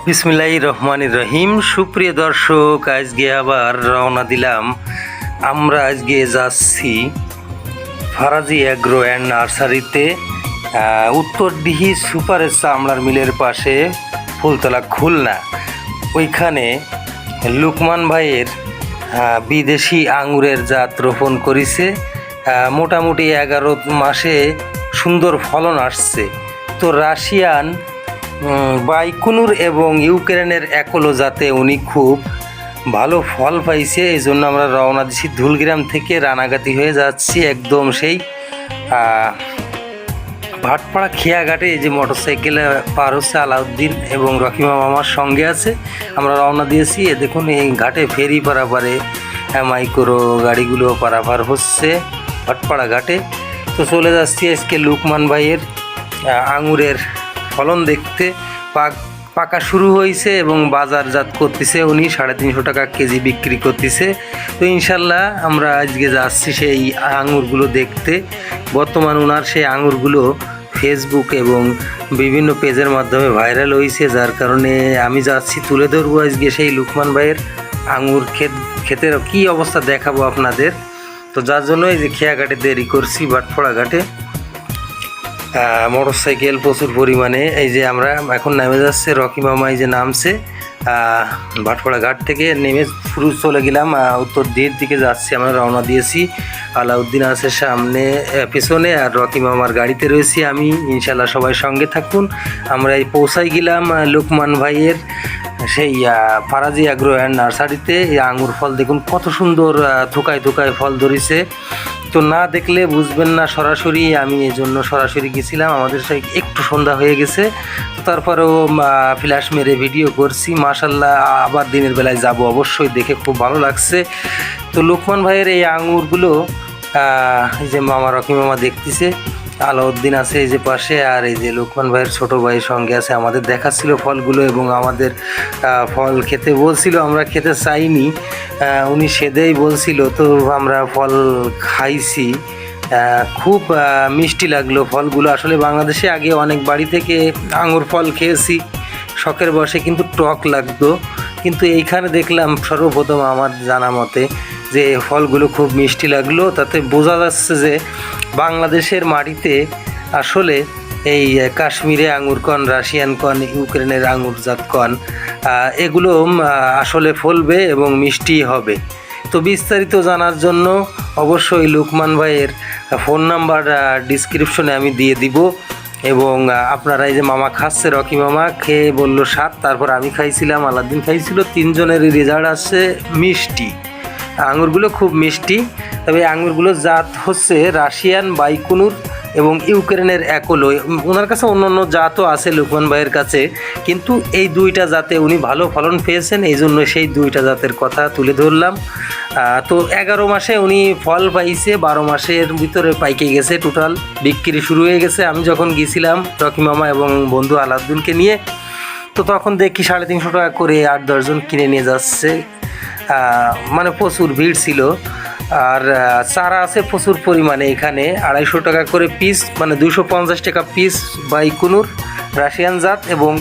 বিসমিল্লাহির রহমানির রহিম। সুপ্রিয় দর্শক, আজকে আবার রওনা দিলাম। আমরা আজকে যাচ্ছি ফারাজি অ্যাগ্রো অ্যান্ড নার্সারিতে, উত্তরদিঘি সুপার চামড়ার মিলের পাশে, ফুলতলা, খুলনা। ওইখানে লুকমান ভাইয়ের বিদেশি আঙুরের জাত রোপণ করেছে। মোটামুটি 11 মাসে সুন্দর ফলন আসছে। তো রাশিয়ান বাইকুনুর এবং ইউক্রেনের অ্যাকোলো জাতে উনি খুব ভালো ফল পাইছে। এই জন্য আমরা রওনা দিচ্ছি ধুলগ্রাম থেকে, রানাগাতি হয়ে যাচ্ছি একদম সেই ভাটপাড়া খেয়াঘাটে। এই যে মোটরসাইকেলে পার হচ্ছে আলাউদ্দিন এবং রকিমা মামার সঙ্গে আছে। আমরা রওনা দিয়েছি। দেখুন এই ঘাটে ফেরি পারাপারে মাইক্রো গাড়িগুলো পারাপার হচ্ছে ভাটপাড়া ঘাটে। তো চলে যাচ্ছি আজকে লুকমান ভাইয়ের আঙুরের ফলন দেখতে। পাকা শুরু হয়েছে এবং বাজারজাত করতেছে উনি, 350 টাকা কেজি বিক্রি করতেছে। তো ইনশাল্লাহ আমরা আজকে যাচ্ছি সেই আঙুরগুলো দেখতে। বর্তমান ওনার সেই আঙুরগুলো ফেসবুক এবং বিভিন্ন পেজের মাধ্যমে ভাইরাল হয়েছে, যার কারণে আমি যাচ্ছি, তুলে ধরবো আজকে সেই লুকমান ভাইয়ের আঙুর ক্ষেতের কী অবস্থা দেখাবো আপনাদের। তো যার জন্য এই যে খেয়াঘাটে দেরি করছি, ভাটপাড়া ঘাটে মোটরসাইকেল প্রচুর পরিমাণে। এই যে আমরা এখন নেমে যাচ্ছে, রকি মামা এই যে নামছে ভাটপাড়া ঘাট থেকে নেমে পুরো চলে গেলাম উত্তর দিকের দিকে যাচ্ছি। আমরা রওনা দিয়েছি, আলাউদ্দিন আছে সামনে পেছনে আর রকি মামার গাড়িতে রয়েছি আমি। ইনশাল্লাহ সবাই সঙ্গে থাকুন। আমরা এই পৌঁছাই গেলাম লুকমান ভাইয়ের সেই ফারাজি অ্যাগ্রো অ্যান্ড নার্সারিতে। এই আঙুর ফল দেখুন কত সুন্দর থোকায় থোকায় ফল ধরেছে। তো না দেখলে বুঝবেন না সরাসরি, আমি এই জন্য সরাসরি গেছিলাম। আমাদের একটু সন্ধ্যা হয়ে গেছে, তো তারপরেও ফ্ল্যাশ মেরে ভিডিও করছি। মাশাল্লাহ, আবার দিনের বেলায় যাব অবশ্যই, দেখে খুব ভালো লাগছে। তো লুকমান ভাইয়ের এই আঙুরগুলো এই যে মামা রকি মামা দেখতেছে, আলাউদ্দিন আছে এই যে পাশে, আর এই যে লুকমান ভাইয়ের ছোটো ভাইয়ের সঙ্গে আছে। আমাদের দেখাচ্ছিল ফলগুলো এবং আমাদের ফল খেতে বলছিল, আমরা খেতে চাইনি, উনি সেদেই বলছিল। তো আমরা ফল খাইছি, খুব মিষ্টি লাগলো ফলগুলো। আসলে বাংলাদেশে আগে অনেক বাড়ি থেকে আঙুর ফল খেয়েছি শখের বশে, কিন্তু টক লাগতো। কিন্তু এইখানে দেখলাম সর্বপ্রথম আমার জানা মতে যে ফলগুলো খুব মিষ্টি লাগলো। তাতে বোঝা যাচ্ছে যে বাংলাদেশের মাটিতে আসলে এই কাশ্মীরে আঙুর কন, রাশিয়ান কন, ইউক্রেনের আঙুর জাত কন, এগুলো আসলে ফলবে এবং মিষ্টি হবে। তো বিস্তারিত জানার জন্য অবশ্যই লুকমান ভাইয়ের ফোন নাম্বার ডিসক্রিপশনে আমি দিয়ে দিব। এবং আপনারা এই যে মামা খাচ্ছে, রকি মামা খেয়ে বললো 7, তারপর আমি খাইছিলাম, আলাদিন খাইছিল, 3 জনেরই রেজাল্ট আসছে মিষ্টি। আঙুরগুলো খুব মিষ্টি। তবে আঙুরগুলো জাত হচ্ছে রাশিয়ান বাইকুনুর এবং ইউক্রেনের অ্যাকোলো। ওনার কাছে অন্য অন্য জাতও আছে লুকমান ভাইয়ের কাছে, কিন্তু এই 2টা জাতে উনি ভালো ফলন পেয়েছেন, এই জন্য সেই 2টা জাতের কথা তুলে ধরলাম। তো 11 মাসে উনি ফল পাইছে, 12 মাসের ভিতরে পাইকে গেছে, টোটাল বিক্রি শুরু হয়ে গেছে। আমি যখন গিয়েছিলাম রকি মামা এবং বন্ধু আলাউদ্দিনকে নিয়ে, তো তখন দেখি 350 টাকা করে 8-10 জন কিনে নিয়ে যাচ্ছে। মানে প্রচুর ভিড় ছিল। আর চারা আছে প্রচুর পরিমাণে এখানে, 250 টাকা করে পিস, মানে 250 টাকা পিস বাইকুনুর রাশিয়ান জাত, এবং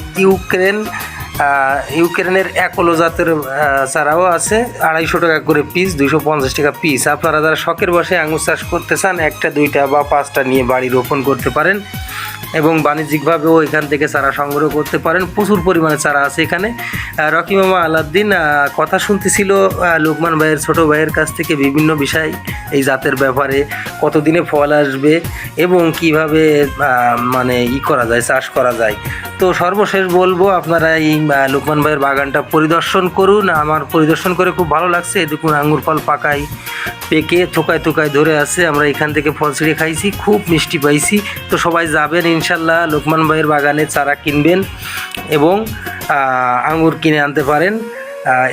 ইউক্রেনের অ্যাকোলো জাতের চারাও আছে, 250 টাকা করে পিস, 250 টাকা পিস। আপনারা যারা শখের বসে আঙুর চাষ করতে চান, 1টা 2টা বা 5টা নিয়ে বাড়ি রোপণ করতে পারেন এবং বাণিজ্যিকভাবেও এখান থেকে চারা সংগ্রহ করতে পারেন। প্রচুর পরিমাণে চারা আছে এখানে। রকি মামা আলাউদ্দিন কথা শুনতেছিল লুকমান ভাইয়ের ছোটো ভাইয়ের কাছ থেকে বিভিন্ন বিষয়, এই জাতের ব্যাপারে, কতদিনে ফল আসবে এবং কিভাবে মানে করা যায়, চাষ করা যায়। তো সর্বশেষ বলবো, আপনারা এই লুকমান ভাইয়ের বাগানটা পরিদর্শন করুন। আমার পরিদর্শন করে খুব ভালো লাগছে। দেখুন আঙুর ফল পাকাই পেকে থোকায় থোকায় ধরে আছে। আমরা এখান থেকে ফল ছিঁড়ে খাইছি, খুব মিষ্টি পাইছি। তো সবাই যাবেন ইনশাল্লাহ, লুকমান ভাইয়ের বাগানে চারা কিনবেন এবং আঙুর কিনে আনতে পারেন।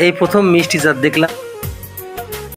এই প্রথম মিষ্টি জাত দেখলাম।